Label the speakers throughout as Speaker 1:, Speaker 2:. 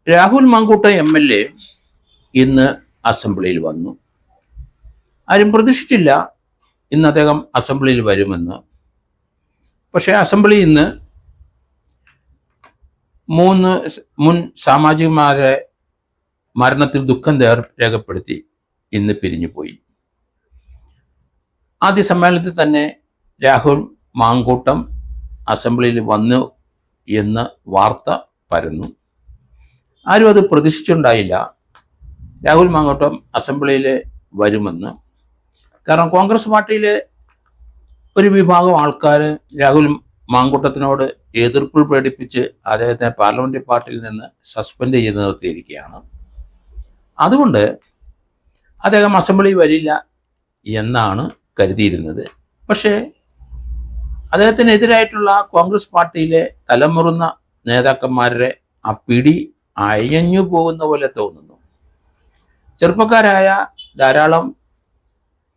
Speaker 1: Rahul Mankoottam MLA ഇന്ന് അസംബ്ലിയിൽ വന്നു. ആരും പ്രതീക്ഷിച്ചില്ല ഇന്ന് അദ്ദേഹം അസംബ്ലിയിൽ വരുമെന്ന്. പക്ഷേ അസംബ്ലി ഇന്ന് 3 മുൻ സാമാജികന്മാരെ മരണത്തിൽ ദുഃഖം രേഖപ്പെടുത്തി ഇന്ന് പിരിഞ്ഞുപോയി. ആദ്യ സമ്മേളനത്തിൽ തന്നെ രാഹുൽ മാങ്കൂട്ടം അസംബ്ലിയിൽ വന്നു എന്ന് വാർത്ത പരന്നു. ആരും അത് പ്രതീക്ഷിച്ചുണ്ടായില്ല രാഹുൽ മാങ്കൂട്ടം അസംബ്ലിയിൽ വരുമെന്ന്. കാരണം കോൺഗ്രസ് പാർട്ടിയിലെ ഒരു വിഭാഗം ആൾക്കാർ രാഹുൽ മാങ്കൂട്ടത്തിനോട് എതിർപ്പ് പ്രകടിപ്പിച്ച് അദ്ദേഹത്തെ പാർലമെന്ററി പാർട്ടിയിൽ നിന്ന് സസ്പെൻഡ് ചെയ്ത് നിർത്തിയിരിക്കുകയാണ്. അതുകൊണ്ട് അദ്ദേഹം അസംബ്ലി വരില്ല എന്നാണ് കരുതിയിരുന്നത്. പക്ഷേ അദ്ദേഹത്തിനെതിരായിട്ടുള്ള കോൺഗ്രസ് പാർട്ടിയിലെ തലമുറുന്ന നേതാക്കന്മാരുടെ ആ പിടി അയഞ്ഞു പോകുന്ന പോലെ തോന്നുന്നു. ചെറുപ്പക്കാരായ ധാരാളം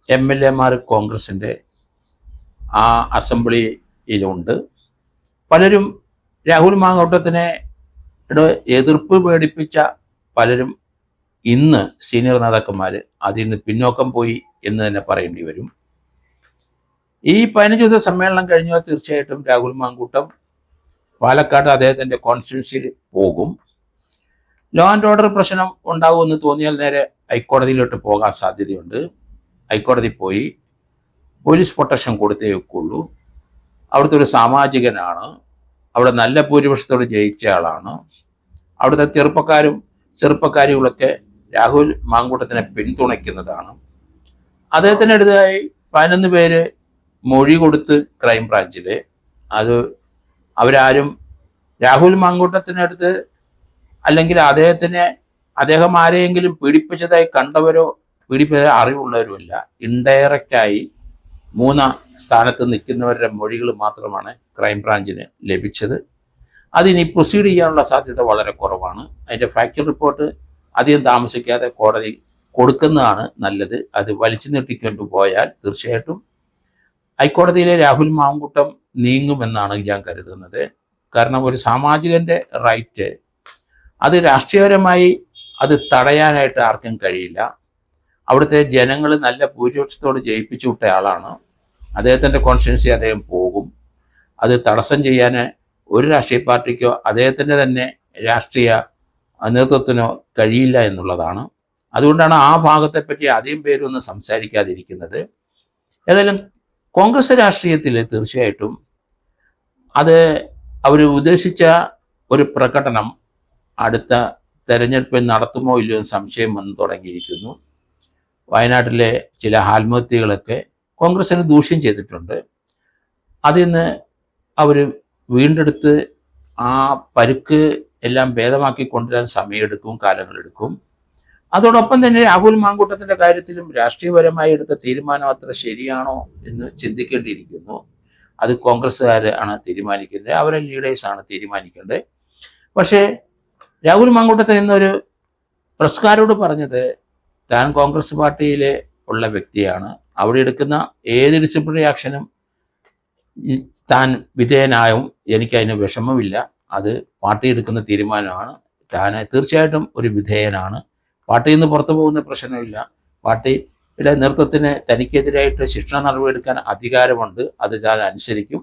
Speaker 1: MLA-മാർ കോൺഗ്രസിൻ്റെ ആ അസംബ്ലിയിലുണ്ട്. പലരും രാഹുൽ മാങ്കൂട്ടത്തിനെ എതിർപ്പ് പ്രകടിപ്പിച്ച പലരും ഇന്ന് സീനിയർ നേതാക്കന്മാർ അതിൽ നിന്ന് പിന്നോക്കം പോയി എന്ന് തന്നെ പറയേണ്ടി വരും. ഈ 15 ദിവസ സമ്മേളനം കഴിഞ്ഞാൽ തീർച്ചയായിട്ടും രാഹുൽ മാങ്കൂട്ടം പാലക്കാട് അദ്ദേഹത്തിൻ്റെ കോൺസ്റ്റിറ്റ്യുവൻസിയിൽ പോകും. ലോ ആൻഡ് ഓർഡർ പ്രശ്നം ഉണ്ടാകുമെന്ന് തോന്നിയാൽ നേരെ ഹൈക്കോടതിയിലോട്ട് പോകാൻ സാധ്യതയുണ്ട്. ഹൈക്കോടതി പോയി പോലീസ് പ്രൊട്ടക്ഷൻ കൊടുത്തേ വെക്കുള്ളൂ. അവിടുത്തെ ഒരു സാമാജികനാണ്, അവിടെ നല്ല ഭൂരിപക്ഷത്തോട് ജയിച്ച ആളാണ്. അവിടുത്തെ ചെറുപ്പക്കാരികളൊക്കെ രാഹുൽ മാങ്കൂട്ടത്തിനെ പിന്തുണയ്ക്കുന്നതാണ്. അദ്ദേഹത്തിനടുത്തായി 11 പേര് മൊഴി കൊടുത്ത് ക്രൈംബ്രാഞ്ചിൽ. അത് അവരാരും രാഹുൽ മാങ്കൂട്ടത്തിനടുത്ത് അല്ലെങ്കിൽ അദ്ദേഹം ആരെയെങ്കിലും പീഡിപ്പിച്ചതായി കണ്ടവരോ പീഡിപ്പിച്ച അറിവുള്ളവരുമല്ല. ഇൻഡയറക്റ്റായി 3 സ്ഥാനത്ത് നിൽക്കുന്നവരുടെ മൊഴികൾ മാത്രമാണ് ക്രൈംബ്രാഞ്ചിന് ലഭിച്ചത്. അതിനി പ്രൊസീഡ് ചെയ്യാനുള്ള സാധ്യത വളരെ കുറവാണ്. അതിൻ്റെ ഫാക്ച്വൽ റിപ്പോർട്ട് അധികം താമസിക്കാതെ കോടതി കൊടുക്കുന്നതാണ് നല്ലത്. അത് വലിച്ചു നീട്ടിക്കൊണ്ടു പോയാൽ തീർച്ചയായിട്ടും ഹൈക്കോടതിയിലെ രാഹുൽ മാങ്കൂട്ടം നീങ്ങുമെന്നാണ് ഞാൻ കരുതുന്നത്. കാരണം ഒരു സാമാജികൻ്റെ റൈറ്റ് അത് രാഷ്ട്രീയപരമായി അത് തടയാനായിട്ട് ആർക്കും കഴിയില്ല. അവിടുത്തെ ജനങ്ങൾ നല്ല ഭൂരിപക്ഷത്തോട് ജയിപ്പിച്ചു വിട്ട ആളാണ്. അദ്ദേഹത്തിൻ്റെ കോൺസ്റ്റിറ്റ്യുവൻസി അദ്ദേഹം പോകും. അത് തടസ്സം ചെയ്യാൻ ഒരു രാഷ്ട്രീയ പാർട്ടിക്കോ അദ്ദേഹത്തിൻ്റെ തന്നെ രാഷ്ട്രീയ നേതൃത്വത്തിനോ കഴിയില്ല എന്നുള്ളതാണ്. അതുകൊണ്ടാണ് ആ ഭാഗത്തെപ്പറ്റി അധികം പേരൊന്നും സംസാരിക്കാതിരിക്കുന്നത്. ഏതായാലും കോൺഗ്രസ് രാഷ്ട്രീയത്തിൽ തീർച്ചയായിട്ടും അത് അവർ ഉദ്ദേശിച്ച ഒരു പ്രകടനം അടുത്ത തെരഞ്ഞെടുപ്പിൽ നടത്തുമോ ഇല്ലയോ എന്ന് സംശയം വന്നു തുടങ്ങിയിരിക്കുന്നു. വയനാട്ടിലെ ചില ആത്മഹത്യകളൊക്കെ കോൺഗ്രസിന് ദൂഷ്യം ചെയ്തിട്ടുണ്ട്. അതിൽ നിന്ന് അവർ വീണ്ടെടുത്ത് ആ പരുക്ക് എല്ലാം ഭേദമാക്കി കൊണ്ടുവരാൻ സമയമെടുക്കും, കാലങ്ങളെടുക്കും. അതോടൊപ്പം തന്നെ രാഹുൽ മാങ്കൂട്ടത്തിൻ്റെ കാര്യത്തിലും രാഷ്ട്രീയപരമായി എടുത്ത തീരുമാനം അത്ര ശരിയാണോ എന്ന് ചിന്തിക്കേണ്ടിയിരിക്കുന്നു. അത് കോൺഗ്രസ്സുകാർ ആണ് തീരുമാനിക്കുന്നത്, അവരെ ലീഡേഴ്സാണ് തീരുമാനിക്കേണ്ടത്. പക്ഷേ രാഹുൽ മാങ്കൂട്ടത്തിൽ ഇന്നൊരു പ്രസ്കാരോട് പറഞ്ഞത് താൻ കോൺഗ്രസ് പാർട്ടിയിൽ ഉള്ള വ്യക്തിയാണ്, അവിടെ എടുക്കുന്ന ഏത് ഡിസിപ്ലിനറി ആക്ഷനും താൻ വിധേയനായും എനിക്കതിന് വിഷമമില്ല, അത് പാർട്ടി എടുക്കുന്ന തീരുമാനമാണ്, താൻ തീർച്ചയായിട്ടും ഒരു വിധേയനാണ്, പാർട്ടിയിൽ നിന്ന് പുറത്തു പോകുന്ന പ്രശ്നമില്ല, പാർട്ടിയുടെ നേതൃത്വത്തിന് തനിക്കെതിരായിട്ട് ശിക്ഷണ നടപടിയെടുക്കാൻ അധികാരമുണ്ട്, അത് താൻ അനുസരിക്കും,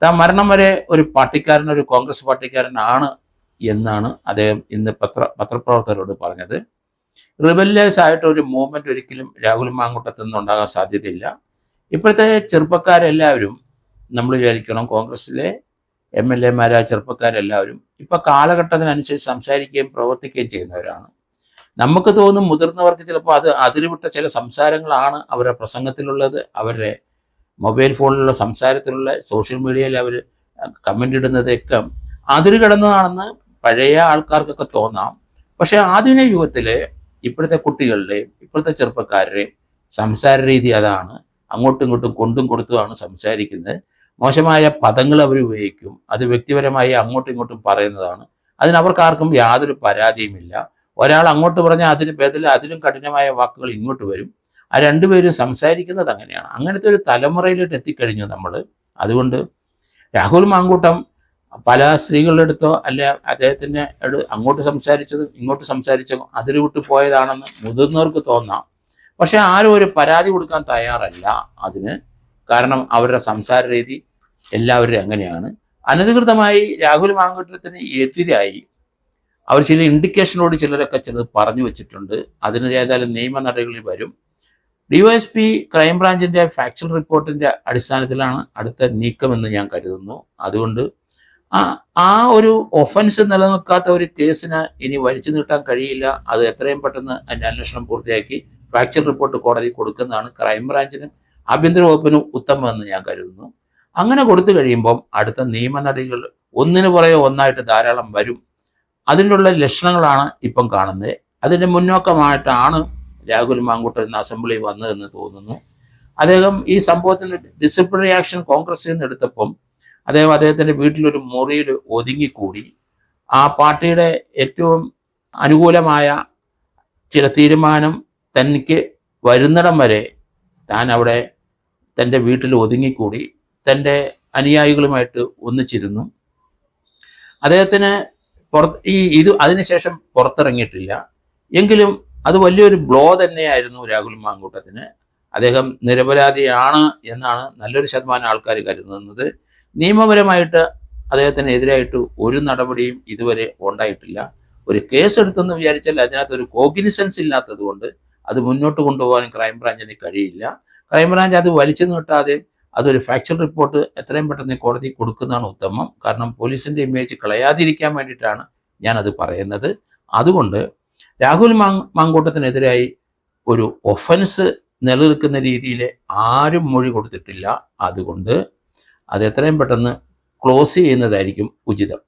Speaker 1: താൻ മരണം വരെ ഒരു പാർട്ടിക്കാരൻ, ഒരു കോൺഗ്രസ് പാർട്ടിക്കാരനാണ് എന്നാണ് അദ്ദേഹം ഇന്ന് പത്രപ്രവർത്തകരോട് പറഞ്ഞത്. റിബല്യസ് ആയിട്ട് ഒരു മൂവ്മെന്റ് ഒരിക്കലും രാഹുൽ മാങ്കൂട്ടത്തിൽ നിന്നുണ്ടാകാൻ സാധ്യതയില്ല. ഇപ്പോഴത്തെ ചെറുപ്പക്കാരെല്ലാവരും നമ്മൾ വിചാരിക്കണം, കോൺഗ്രസിലെ MLA-മാരായ ചെറുപ്പക്കാരെല്ലാവരും ഇപ്പൊ കാലഘട്ടത്തിനനുസരിച്ച് സംസാരിക്കുകയും പ്രവർത്തിക്കുകയും ചെയ്യുന്നവരാണ്. നമുക്ക് തോന്നും മുതിർന്നവർക്ക് ചിലപ്പോൾ അത് അതിരുവിട്ട ചില സംസാരങ്ങളാണ് അവരുടെ പ്രസംഗത്തിലുള്ളത്, അവരുടെ മൊബൈൽ ഫോണിലുള്ള സംസാരത്തിലുള്ള സോഷ്യൽ മീഡിയയിൽ അവർ കമൻ്റ് ഇടുന്നതൊക്കെ അതിര് കിടന്നതാണെന്ന് പഴയ ആൾക്കാർക്കൊക്കെ തോന്നാം. പക്ഷേ ആധുനിക യുഗത്തിൽ ഇപ്പോഴത്തെ കുട്ടികളുടെയും ഇപ്പോഴത്തെ ചെറുപ്പക്കാരുടെയും സംസാര രീതി അതാണ്. അങ്ങോട്ടും ഇങ്ങോട്ടും കൊണ്ടും കൊടുത്തുമാണ് സംസാരിക്കുന്നത്. മോശമായ പദങ്ങൾ അവർ ഉപയോഗിക്കും, അത് വ്യക്തിപരമായി അങ്ങോട്ടും ഇങ്ങോട്ടും പറയുന്നതാണ്. അതിനവർക്കാർക്കും യാതൊരു പരാതിയുമില്ല. ഒരാൾ അങ്ങോട്ട് പറഞ്ഞാൽ അതിന് ബദൽ അതിലും കഠിനമായ വാക്കുകൾ ഇങ്ങോട്ട് വരും. ആ രണ്ടുപേരും സംസാരിക്കുന്നത് അങ്ങനെയാണ്. അങ്ങനത്തെ ഒരു തലമുറയിലോട്ട് എത്തിക്കഴിഞ്ഞു നമ്മൾ. അതുകൊണ്ട് രാഹുൽ മാങ്കൂട്ടം പല സ്ത്രീകളുടെ അടുത്തോ അല്ല അദ്ദേഹത്തിൻ്റെ അങ്ങോട്ട് സംസാരിച്ചതും ഇങ്ങോട്ട് സംസാരിച്ചതും അതിൽ വിട്ട് പോയതാണെന്ന് മുതിർന്നവർക്ക് തോന്നാം. പക്ഷെ ആരും ഒരു പരാതി കൊടുക്കാൻ തയ്യാറല്ല അതിന്. കാരണം അവരുടെ സംസാര രീതി എല്ലാവരും അങ്ങനെയാണ്. അനധികൃതമായി രാഹുൽ മാങ്കൂട്ടത്തിന് എതിരായി അവർ ചില ഇൻഡിക്കേഷനോട് ചിലരൊക്കെ ചിലത് പറഞ്ഞു വെച്ചിട്ടുണ്ട്. അതിന് ഏതായാലും നിയമ നടപടികളിൽ വരും. ഡിവൈഎസ്പി ക്രൈംബ്രാഞ്ചിന്റെ ഫാക്ച്വൽ റിപ്പോർട്ടിന്റെ അടിസ്ഥാനത്തിലാണ് അടുത്ത നീക്കമെന്ന് ഞാൻ കരുതുന്നു. അതുകൊണ്ട് ആ ഒരു ഒഫൻസ് നിലനിൽക്കാത്ത ഒരു കേസിന് ഇനി വലിച്ചു നീട്ടാൻ കഴിയില്ല. അത് എത്രയും പെട്ടെന്ന് അതിന്റെ അന്വേഷണം പൂർത്തിയാക്കി ഫാക്ച്വൽ റിപ്പോർട്ട് കോടതി കൊടുക്കുന്നതാണ് ക്രൈംബ്രാഞ്ചിനും ആഭ്യന്തര വകുപ്പിനും ഉത്തമമെന്ന് ഞാൻ കരുതുന്നു. അങ്ങനെ കൊടുത്തു കഴിയുമ്പം അടുത്ത നിയമ നടപടികൾ ഒന്നിനു പുറകെ ഒന്നായിട്ട് ധാരാളം വരും. അതിനുള്ള ലക്ഷണങ്ങളാണ് ഇപ്പം കാണുന്നത്. അതിൻ്റെ മുന്നോക്കമായിട്ടാണ് രാഹുൽ മാങ്കൂട്ടം ഇന്ന് അസംബ്ലി വന്നതെന്ന് തോന്നുന്നു. അദ്ദേഹം ഈ സംഭവത്തിന് ഡിസിപ്ലിനറി ആക്ഷൻ കോൺഗ്രസിൽ നിന്ന് എടുത്തപ്പം അദ്ദേഹത്തിൻ്റെ വീട്ടിലൊരു മുറിയിൽ ഒതുങ്ങിക്കൂടി. ആ പാർട്ടിയുടെ ഏറ്റവും അനുകൂലമായ ചില തീരുമാനം തനിക്ക് വരുന്നിടം വരെ താൻ അവിടെ തൻ്റെ വീട്ടിൽ ഒതുങ്ങിക്കൂടി തൻ്റെ അനുയായികളുമായിട്ട് ഒന്നിച്ചിരുന്നു. അദ്ദേഹത്തിന് അതിനുശേഷം പുറത്തിറങ്ങിയിട്ടില്ല. എങ്കിലും അത് വലിയൊരു ബ്ലോ തന്നെയായിരുന്നു രാഹുൽ മാങ്കൂട്ടത്തിന്. അദ്ദേഹം നിരപരാധിയാണ് എന്നാണ് നല്ലൊരു ശതമാനം ആൾക്കാർ കരുതുന്നത്. നിയമപരമായിട്ട് അദ്ദേഹത്തിനെതിരായിട്ട് ഒരു നടപടിയും ഇതുവരെ ഉണ്ടായിട്ടില്ല. ഒരു കേസ് എടുത്തെന്ന് വിചാരിച്ചാൽ അതിനകത്ത് ഒരു കോഗ്നിസൻസ് ഇല്ലാത്തത് കൊണ്ട് അത് മുന്നോട്ട് കൊണ്ടുപോകാൻ ക്രൈംബ്രാഞ്ചിന് കഴിയില്ല. ക്രൈംബ്രാഞ്ച് അത് വലിച്ചു നീട്ടാതെ അതൊരു ഫാക്ച്വൽ റിപ്പോർട്ട് എത്രയും പെട്ടെന്ന് കോടതി കൊടുക്കുന്നതാണ് ഉത്തമം. കാരണം പോലീസിൻ്റെ ഇമേജ് കളയാതിരിക്കാൻ വേണ്ടിയിട്ടാണ് ഞാനത് പറയുന്നത്. അതുകൊണ്ട് രാഹുൽ മാങ്കൂട്ടത്തിനെതിരായി ഒരു ഒഫൻസ് നിലനിൽക്കുന്ന രീതിയിൽ ആരും മൊഴി കൊടുത്തിട്ടില്ല. അതുകൊണ്ട് അത് എത്രയും പെട്ടെന്ന് ക്ലോസ് ചെയ്യുന്നതായിരിക്കും ഉചിതം.